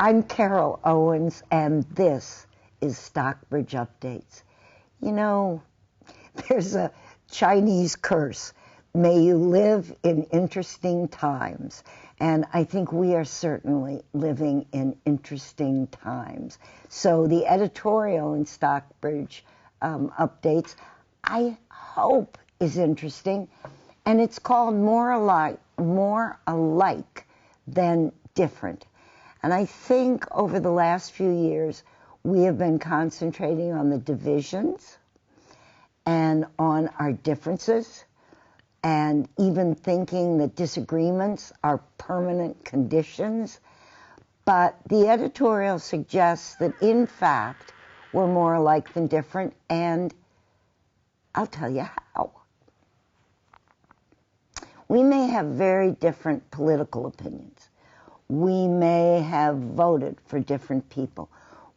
I'm Carol Owens, and this is Stockbridge Updates. You know, there's a Chinese curse. May you live in interesting times. And I think we are certainly living in interesting times. So the editorial in Stockbridge Updates, I hope, is interesting. And it's called More Alike Than Different. And I think over the last few years, we have been concentrating on the divisions and on our differences, and even thinking that disagreements are permanent conditions. But the editorial suggests that, in fact, we're more alike than different, and I'll tell you how. We may have very different political opinions. We may have voted for different people.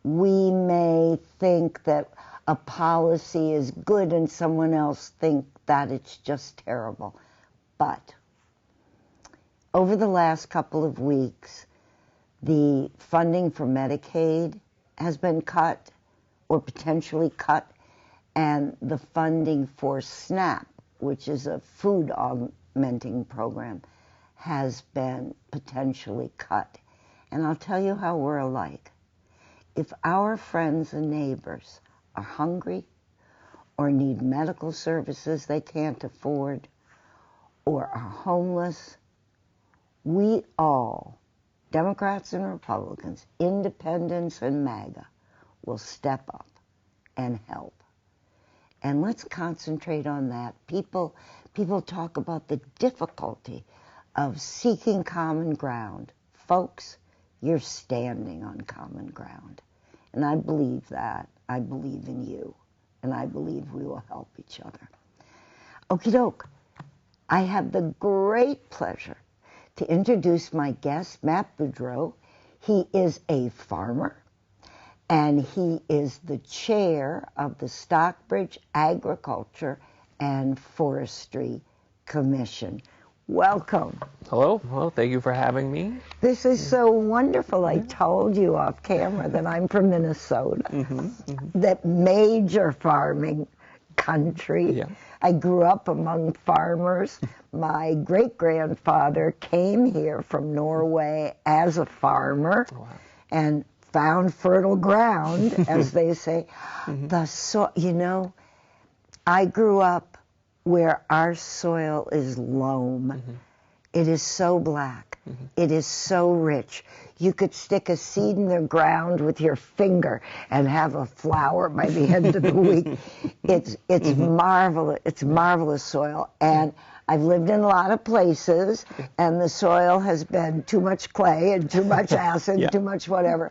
We may think that a policy is good and someone else think that it's just terrible. But over the last couple of weeks, the funding for Medicaid has been cut or potentially cut, and the funding for SNAP, which is a food augmenting program, has been potentially cut. And I'll tell you how we're alike. If our friends and neighbors are hungry or need medical services they can't afford or are homeless, we all, Democrats and Republicans, independents and MAGA, will step up and help. And let's concentrate on that. People talk about the difficulty of seeking common ground. Folks, you're standing on common ground. And I believe that. I believe in you. And I believe we will help each other. Okie doke. I have the great pleasure to introduce my guest, Matt Boudreau. He is a farmer, and he is the chair of the Stockbridge Agriculture and Forestry Commission. Welcome. Hello. Well, thank you for having me. This is so wonderful. I told you off camera that I'm from Minnesota, that major farming country. Yeah. I grew up among farmers. My great-grandfather came here from Norway as a farmer. Wow. And found fertile ground, as they say. You know, I grew up where our soil is loam. It is so black. It is so rich. You could stick a seed in the ground with your finger and have a flower by the end of the week. It's marvelous. It's marvelous soil. And I've lived in a lot of places, and the soil has been too much clay and too much acid, too much whatever.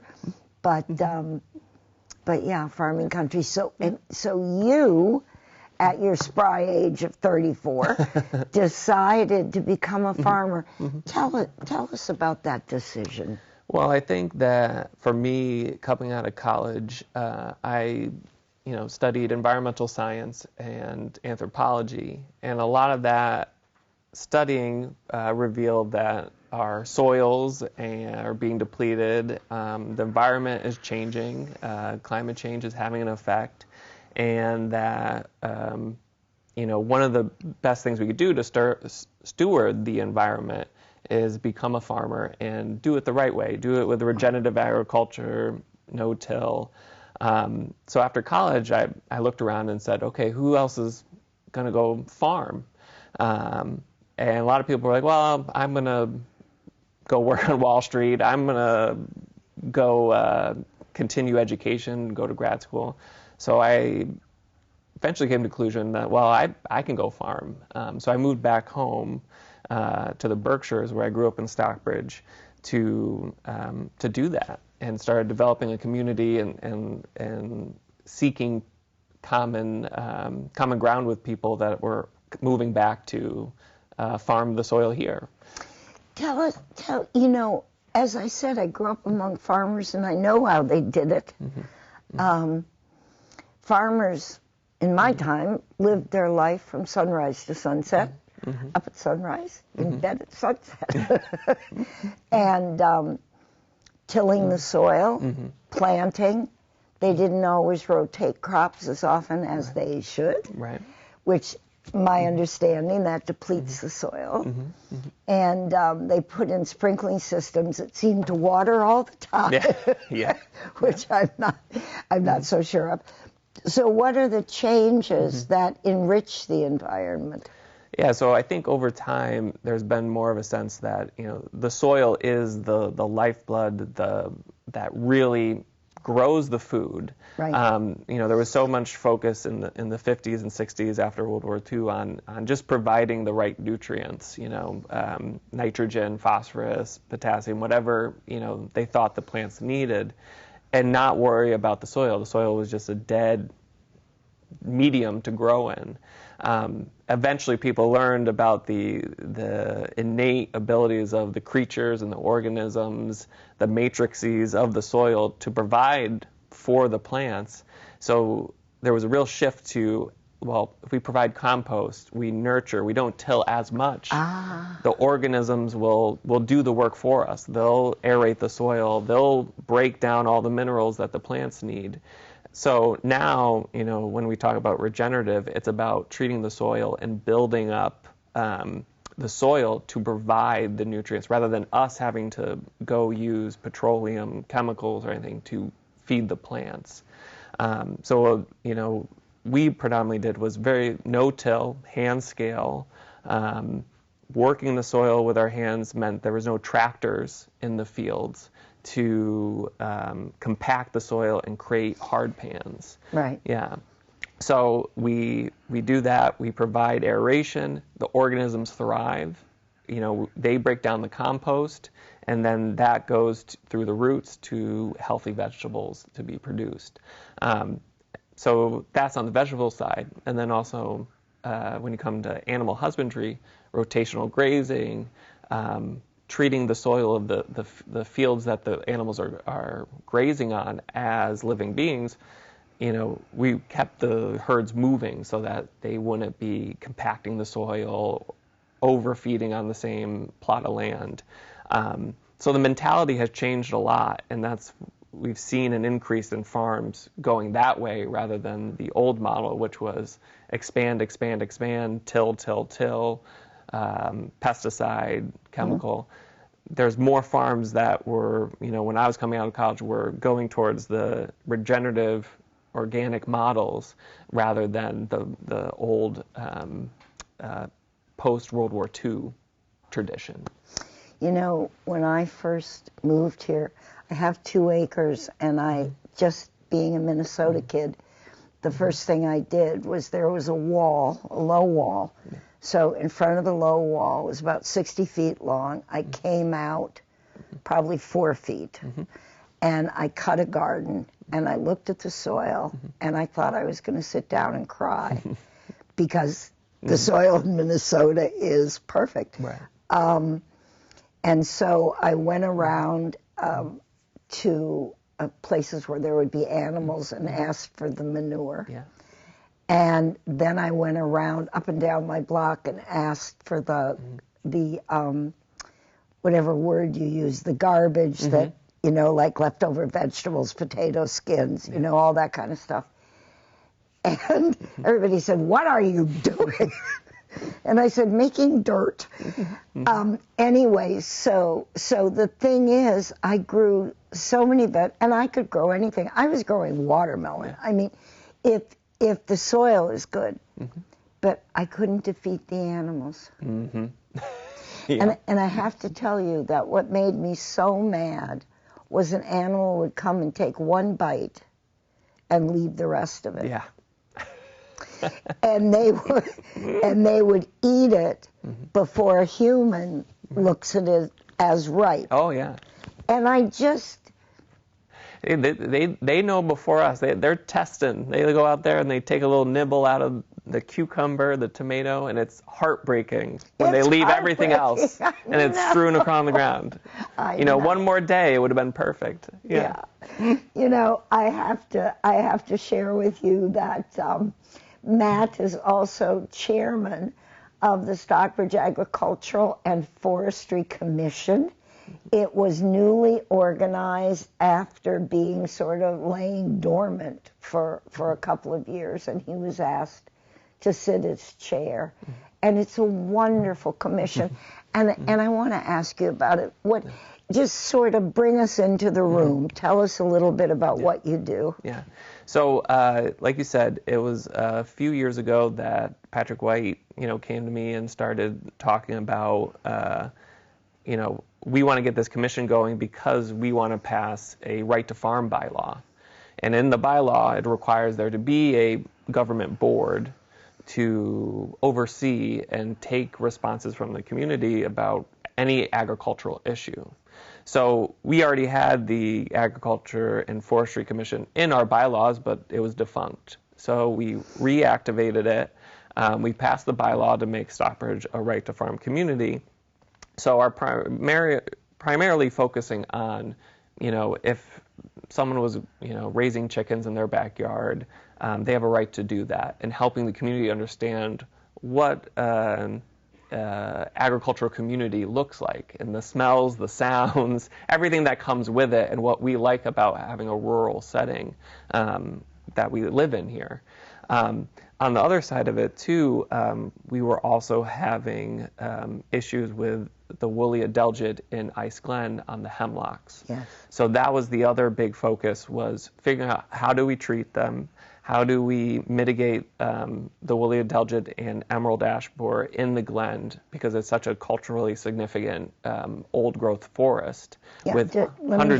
But yeah, farming country. So you, at your spry age of 34, decided to become a farmer. Tell us about that decision. Well, I think that for me, coming out of college, I studied environmental science and anthropology, and a lot of that studying revealed that our soils are being depleted, the environment is changing, climate change is having an effect, and that one of the best things we could do to steward the environment is become a farmer and do it the right way, do it with regenerative agriculture, no-till. So after college, I looked around and said, okay, who else is going to go farm? And a lot of people were like, well, I'm going to go work on Wall Street. I'm going to go continue education, go to grad school. So I eventually came to the conclusion that, well, I can go farm. So I moved back home to the Berkshires, where I grew up in Stockbridge, to do that, and started developing a community and seeking common ground with people that were moving back to farm the soil here. As I said, I grew up among farmers, and I know how they did it. Farmers, in my time, lived their life from sunrise to sunset, up at sunrise, in bed at sunset. And tilling the soil, planting. They didn't always rotate crops as often as they should, which, my understanding, that depletes the soil. And they put in sprinkling systems that seemed to water all the time, which I'm not so sure of. So what are the changes that enrich the environment? Yeah, so I think over time there's been more of a sense that, you know, the soil is the lifeblood that really grows the food. Right. You know, there was so much focus in the 50s and 60s after World War II on just providing the right nutrients, you know, nitrogen, phosphorus, potassium, whatever, you know, they thought the plants needed, and not worry about the soil. The soil was just a dead medium to grow in. Eventually people learned about the innate abilities of the creatures and the organisms, the matrices of the soil to provide for the plants. So there was a real shift to, well, if we provide compost, we nurture, we don't till as much. The organisms will do the work for us. They'll aerate the soil. They'll break down all the minerals that the plants need. So now, you know, when we talk about regenerative, it's about treating the soil and building up the soil to provide the nutrients, rather than us having to go use petroleum, chemicals, or anything to feed the plants. So, you know, we predominantly did was very no-till, hand scale. Working the soil with our hands meant there was no tractors in the fields to compact the soil and create hard pans. Right. Yeah. So we do that. We provide aeration. The organisms thrive. You know, they break down the compost, and then that goes through the roots to healthy vegetables to be produced. So that's on the vegetable side. And then also when you come to animal husbandry, rotational grazing, treating the soil of the fields that the animals are grazing on as living beings, you know, we kept the herds moving so that they wouldn't be compacting the soil, overfeeding on the same plot of land. So the mentality has changed a lot, and we've seen an increase in farms going that way rather than the old model, which was expand, expand, expand, till, pesticide, chemical. There's more farms that were, you know, when I was coming out of college, were going towards the regenerative organic models rather than the old post-World War II tradition. You know, when I first moved here, I have 2 acres, and I, just being a Minnesota kid, the first thing I did was there was a wall, a low wall. So in front of the low wall, it was about 60 feet long. I came out probably 4 feet, and I cut a garden, and I looked at the soil, and I thought I was going to sit down and cry because the soil in Minnesota is perfect. Right. And so I went around to places where there would be animals and asked for the manure. Yeah. And then I went around up and down my block and asked for the whatever word you use, the garbage that, you know, like leftover vegetables, potato skins, you know, all that kind of stuff. And everybody said, "What are you doing?" And I said, "Making dirt." Anyway, so the thing is, I grew so many and I could grow anything. I was growing watermelon. I mean, if the soil is good, but I couldn't defeat the animals. And I have to tell you that what made me so mad was an animal would come and take one bite and leave the rest of it. Yeah. And they would eat it before a human looks at it as ripe. Oh yeah. And I just they know before us. They're testing. They go out there and they take a little nibble out of the cucumber, the tomato, and it's heartbreaking when they leave everything else and it's strewn across the ground. You know, one more day it would have been perfect. Yeah. You know, I have to share with you that Matt is also chairman of the Stockbridge Agricultural and Forestry Commission. It was newly organized after being sort of laying dormant for a couple of years, and he was asked to sit as chair. And it's a wonderful commission. And I want to ask you about it. Just sort of bring us into the room. Tell us a little bit about what you do. Yeah. So, like you said, it was a few years ago that Patrick White, came to me and started talking about, we want to get this commission going because we want to pass a right to farm bylaw. And in the bylaw, it requires there to be a government board to oversee and take responses from the community about any agricultural issue. So we already had the Agriculture and Forestry Commission in our bylaws, but it was defunct. So we reactivated it. We passed the bylaw to make Stockbridge a right to farm community. So our primarily focusing on, if someone was, raising chickens in their backyard, they have a right to do that, and helping the community understand what agricultural community looks like, and the smells, the sounds, everything that comes with it, and what we like about having a rural setting that we live in here. On the other side of it, too, we were also having issues with the woolly adelgid in Ice Glen on the hemlocks. Yes. So that was the other big focus, was figuring out how do we treat them, how do we mitigate the woolly adelgid and emerald ash borer in the Glen, because it's such a culturally significant old growth forest. Yeah, with let me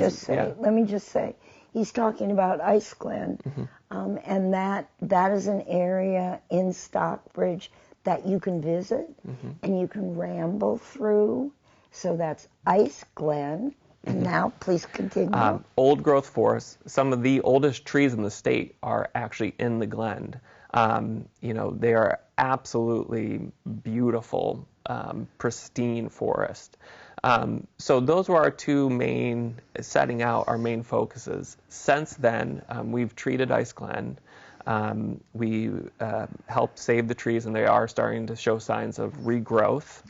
just say, he's talking about Ice Glen, and that is an area in Stockbridge that you can visit and you can ramble through. So that's Ice Glen. And now, please continue. Old growth forests. Some of the oldest trees in the state are actually in the Glen. They are absolutely beautiful, pristine forest. So those were our two main, setting out our main focuses. Since then, we've treated Ice Glen. We helped save the trees, and they are starting to show signs of regrowth.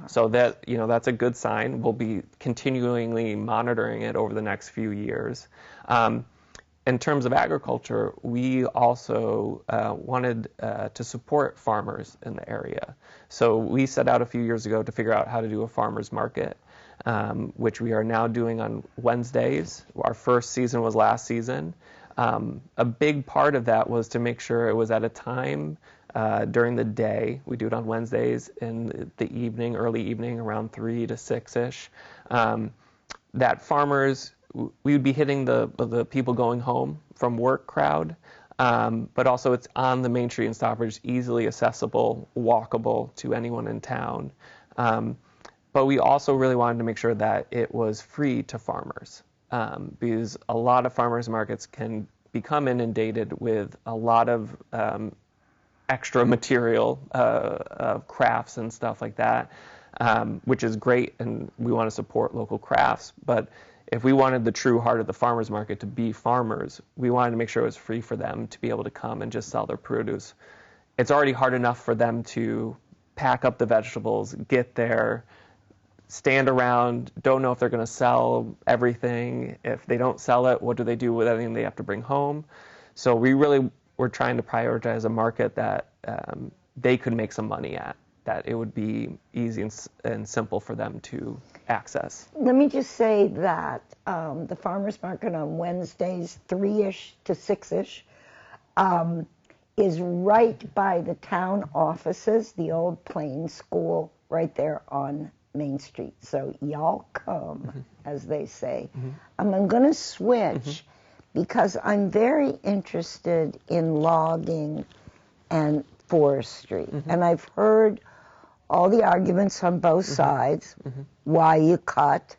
So that, that's a good sign. We'll be continually monitoring it over the next few years. In terms of agriculture, we also wanted to support farmers in the area. So we set out a few years ago to figure out how to do a farmers market, which we are now doing on Wednesdays. Our first season was last season. A big part of that was to make sure it was at a time during the day. We do it on Wednesdays in the evening, early evening, around 3 to 6-ish. That farmers, we would be hitting the people going home from work crowd, but also it's on the main street in Stockbridge, easily accessible, walkable to anyone in town. But we also really wanted to make sure that it was free to farmers, because a lot of farmers markets can become inundated with a lot of extra material, crafts and stuff like that, which is great, and we want to support local crafts. But if we wanted the true heart of the farmers market to be farmers, we wanted to make sure it was free for them to be able to come and just sell their produce. It's already hard enough for them to pack up the vegetables, get there, stand around, don't know if they're going to sell everything. If they don't sell it, what do they do with anything they have to bring home? So we're trying to prioritize a market that they could make some money at, that it would be easy and simple for them to access. Let me just say that the farmers market on Wednesdays, 3-ish to 6-ish, is right by the town offices, the old Plain School, right there on Main Street. So y'all come, as they say. I'm going to switch because I'm very interested in logging and forestry. And I've heard all the arguments on both sides, why you cut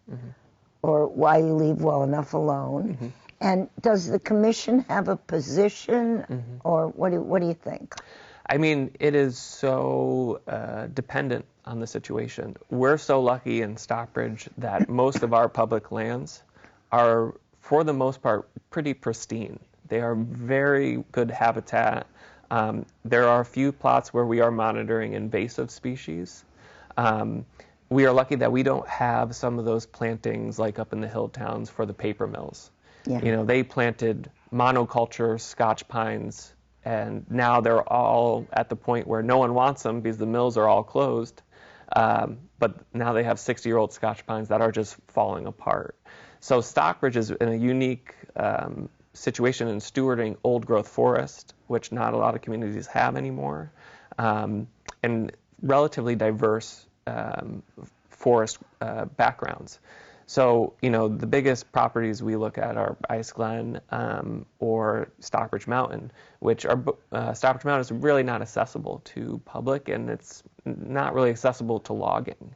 or why you leave well enough alone. And does the commission have a position, or what do you think? I mean, it is so dependent on the situation. We're so lucky in Stockbridge that most of our public lands are, for the most part, pretty pristine. They are very good habitat. There are a few plots where we are monitoring invasive species. we are lucky that we don't have some of those plantings like up in the hill towns for the paper mills. Yeah. You know, they planted monoculture Scotch pines, and now they're all at the point where no one wants them because the mills are all closed. But now they have 60-year-old Scotch pines that are just falling apart. So Stockbridge is in a unique situation in stewarding old growth forest, which not a lot of communities have anymore, and relatively diverse forest backgrounds. So, you know, the biggest properties we look at are Ice Glen or Stockbridge Mountain, which are, Stockbridge Mountain is really not accessible to public, and it's not really accessible to logging.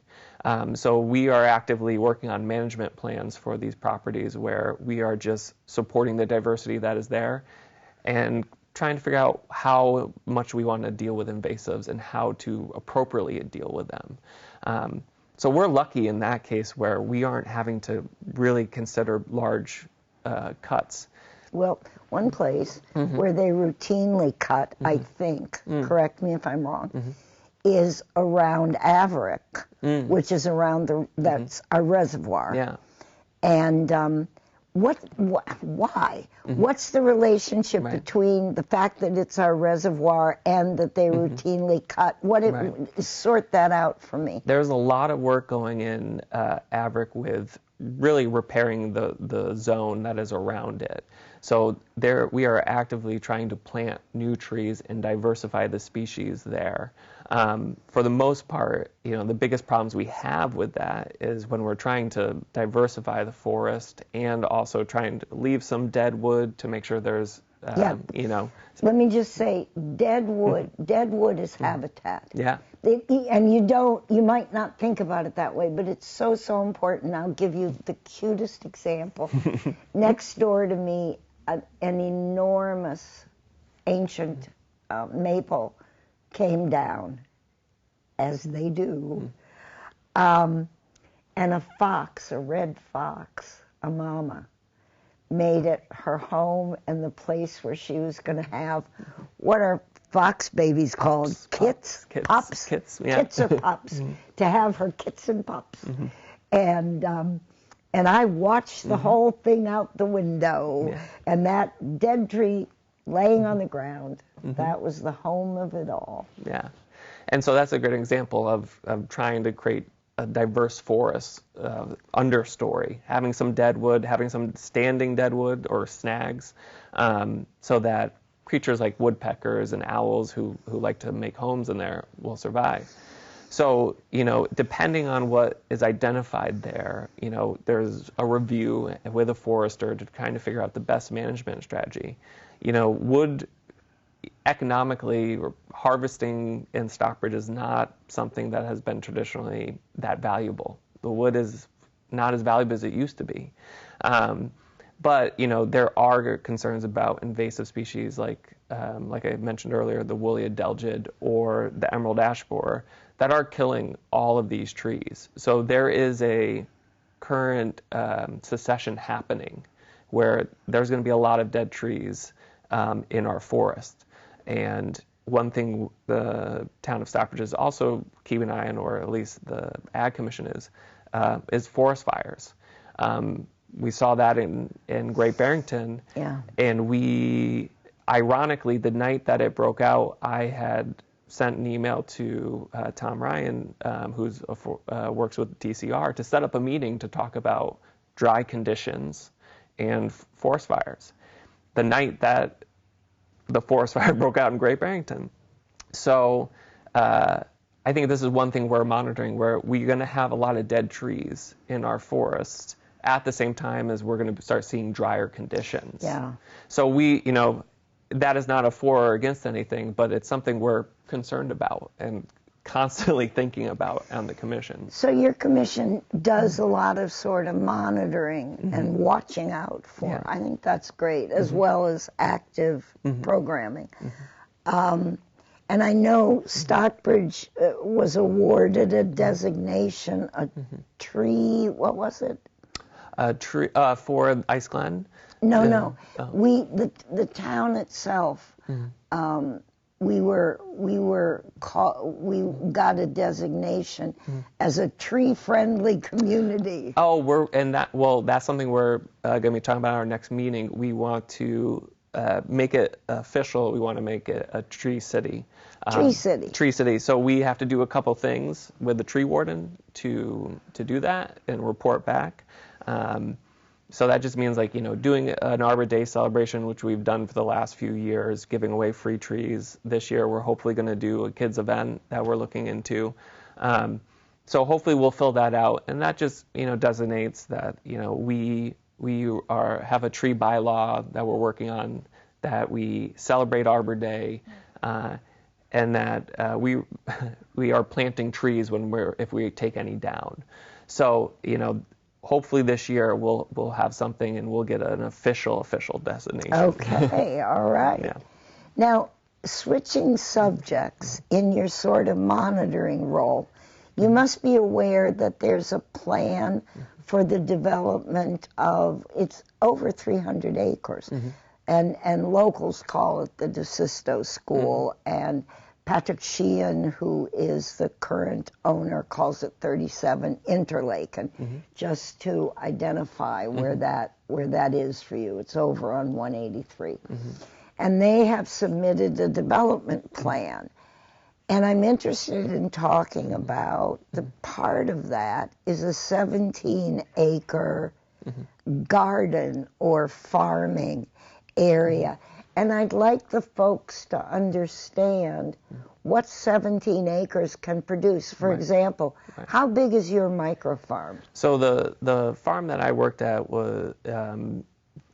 So we are actively working on management plans for these properties where we are just supporting the diversity that is there and trying to figure out how much we want to deal with invasives and how to appropriately deal with them. So we're lucky in that case where we aren't having to really consider large cuts. Well, one place where they routinely cut, I think, correct me if I'm wrong, is around Averick, which is around that's our reservoir. Yeah. And why? What's the relationship between the fact that it's our reservoir and that they routinely cut? Sort that out for me. There's a lot of work going in Averick with really repairing the zone that is around it. So we are actively trying to plant new trees and diversify the species there. For the most part, you know, the biggest problems we have with that is when we're trying to diversify the forest and also trying to leave some dead wood to make sure there's, you know. Let me just say, dead wood is habitat. Yeah. And you might not think about it that way, but it's so, so important. I'll give you the cutest example. Next door to me, an enormous ancient maple came down, as they do, and a red fox, a mama, made it her home and the place where she was going to have, what are fox babies called? Kits? Pups? Kits, yeah. Kits or pups, to have her kits and pups. And I watched the whole thing out the window, and that dead tree laying on the ground, that was the home of it all. Yeah. And so that's a good example of trying to create a diverse forest understory, having some deadwood, having some standing deadwood or snags, so that creatures like woodpeckers and owls who like to make homes in there will survive. So, you know, depending on what is identified there, you know, there's a review with a forester to kind of figure out the best management strategy. You know, wood economically, harvesting in Stockbridge is not something that has been traditionally that valuable. The wood is not as valuable as it used to be. But, you know, there are concerns about invasive species like I mentioned earlier, the woolly adelgid or the emerald ash borer that are killing all of these trees. So there is a current succession happening where there's going to be a lot of dead trees in our forest. And one thing the town of Stockbridge is also keeping an eye on, or at least the Ag Commission is forest fires. We saw that in Great Barrington, and we, ironically, the night that it broke out, I had sent an email to Tom Ryan, who works with DCR, to set up a meeting to talk about dry conditions and forest fires. The night that the forest fire broke out in Great Barrington. So I think this is one thing we're monitoring, where we're going to have a lot of dead trees in our forests at the same time as we're going to start seeing drier conditions. Yeah. So we, you know, that is not a for or against anything, but it's something we're concerned about and constantly thinking about on the commission. So your commission does a lot of sort of monitoring and watching out for. Yeah. I think that's great, as well as active programming. And I know Stockbridge was awarded a designation, a tree, what was it? A tree for Ice Glen? No. The town itself we got a designation as a tree-friendly community. Oh, that's something we're going to be talking about in our next meeting. We want to make it official. We want to make it a tree city. Tree city. Tree city. So we have to do a couple things with the tree warden to do that and report back. So that just means doing an Arbor Day celebration, which we've done for the last few years, giving away free trees. This year we're hopefully going to do a kids event that we're looking into. So hopefully we'll fill that out, and that just designates that we have a tree bylaw that we're working on, that we celebrate Arbor Day, and that we are planting trees if we take any down. So hopefully this year we'll have something and we'll get an official designation. Okay, all right. Yeah. Now, switching subjects in your sort of monitoring role, you must be aware that there's a plan for the development of, it's over 300 acres, and locals call it the DeSisto School, and Patrick Sheehan, who is the current owner, calls it 37 Interlaken, just to identify where that is for you. It's over on 183. And they have submitted a development plan. And I'm interested in talking about the part of that is a 17-acre garden or farming area. And I'd like the folks to understand what 17 acres can produce. For example, how big is your micro farm? So the farm that I worked at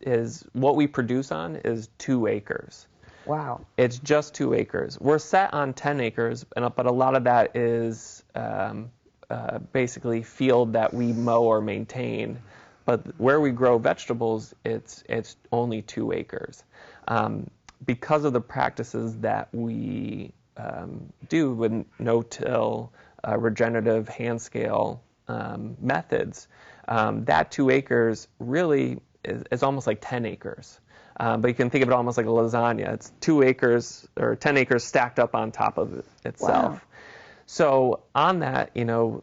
is what we produce on is 2 acres. Wow. It's just 2 acres. We're set on 10 acres, but a lot of that is basically field that we mow or maintain. But where we grow vegetables, it's only 2 acres. Because of the practices that we do with no-till, regenerative, hand-scale methods, that 2 acres really is almost like 10 acres. But you can think of it almost like a lasagna. It's 2 acres or 10 acres stacked up on top of itself. Wow. So on that,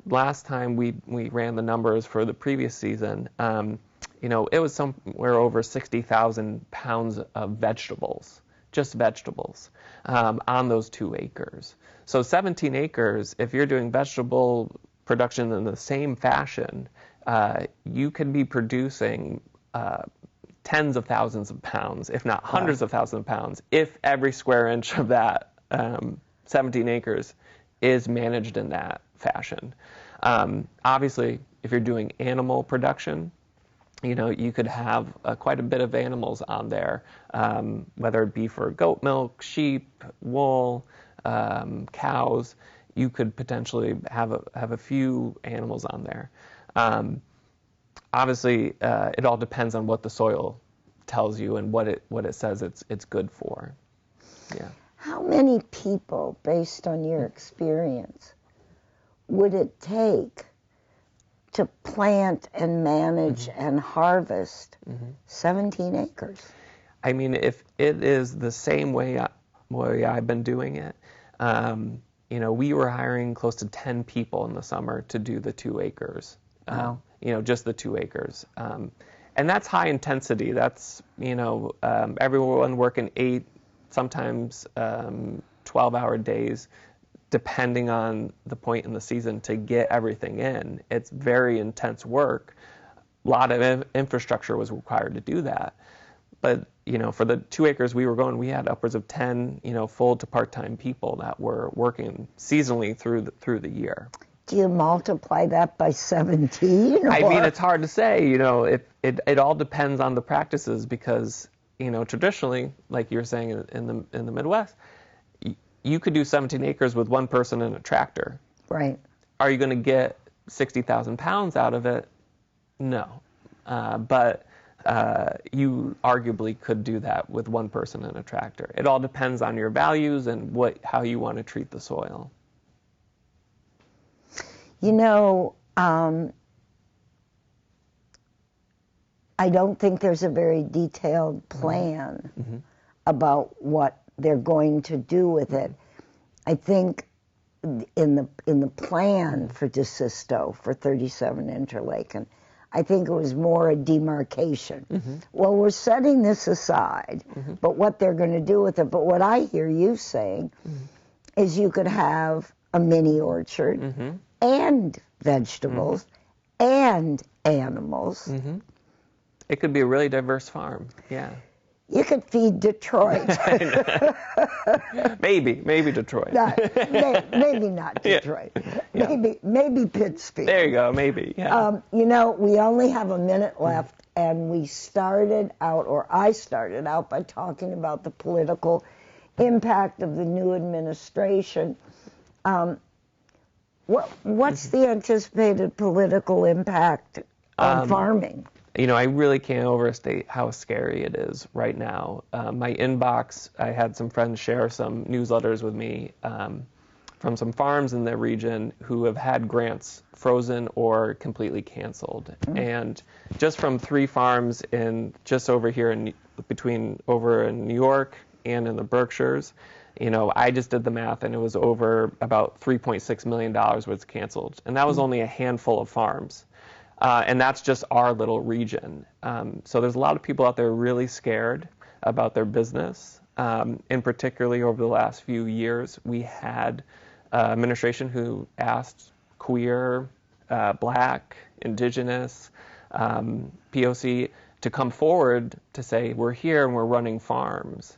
last time we ran the numbers for the previous season, it was somewhere over 60,000 pounds of vegetables, just vegetables, on those 2 acres. So 17 acres, if you're doing vegetable production in the same fashion, you could be producing tens of thousands of pounds, if not hundreds of thousands of pounds, if every square inch of that 17 acres is managed in that fashion. Obviously, if you're doing animal production, you could have quite a bit of animals on there, whether it be for goat milk, sheep, wool, cows. You could potentially have a few animals on there. Obviously, it all depends on what the soil tells you and what it says it's good for. Yeah. How many people, based on your experience, would it take to plant and manage and harvest 17 acres? I mean, if it is the same way I've been doing it, we were hiring close to 10 people in the summer to do the 2 acres. Wow. Just the 2 acres. And that's high intensity. That's, everyone working 8, sometimes 12-hour days, depending on the point in the season to get everything in. It's very intense work. A lot of infrastructure was required to do that. But, for the 2 acres we were going, we had upwards of 10, full to part-time people that were working seasonally through the year. Do you multiply that by 17? I mean, it's hard to say. It all depends on the practices because, traditionally, like you were saying in the Midwest, you could do 17 acres with one person and a tractor. Right. Are you going to get 60,000 pounds out of it? No. But you arguably could do that with one person and a tractor. It all depends on your values and how you want to treat the soil. I don't think there's a very detailed plan about what they're going to do with it. I think in the plan for DeSisto for 37 Interlaken, I think it was more a demarcation. Well, we're setting this aside, but what they're going to do with it. But what I hear you saying is you could have a mini orchard and vegetables and animals. It could be a really diverse farm. Yeah. You could feed Detroit. maybe Detroit. Maybe not Detroit. Yeah. Maybe Pittsfield. There you go. Maybe. Yeah. You know, we only have a minute left, and I started out by talking about the political impact of the new administration. What's the anticipated political impact on farming? You know, I really can't overstate how scary it is right now. My inbox, I had some friends share some newsletters with me from some farms in the region who have had grants frozen or completely canceled. And just from 3 farms just over here over in New York and in the Berkshires, you know, I just did the math, and it was over about $3.6 million was canceled. And that was only a handful of farms. And that's just our little region. So there's a lot of people out there really scared about their business. And particularly over the last few years, we had administration who asked queer, black, indigenous, POC to come forward to say, we're here and we're running farms.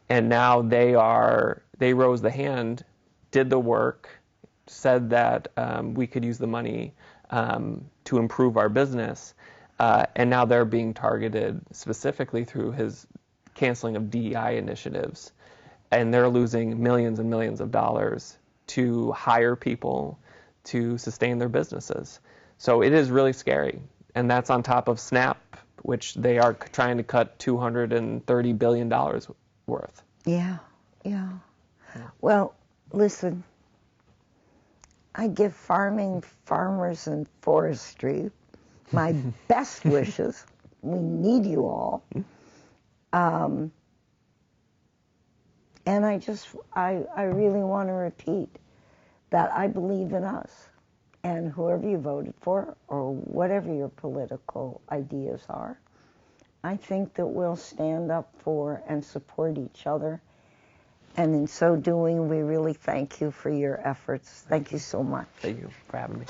And now they rose the hand, did the work, said that we could use the money to improve our business, and now they're being targeted specifically through his canceling of DEI initiatives, and they're losing millions and millions of dollars to hire people to sustain their businesses. So it is really scary, and that's on top of SNAP, which they are trying to cut $230 billion worth. Yeah. Well, listen, I give farmers, and forestry my best wishes. We need you all. And I really want to repeat that I believe in us. And whoever you voted for, or whatever your political ideas are, I think that we'll stand up for and support each other. And in so doing, we really thank you for your efforts. Thank you so much. Thank you for having me.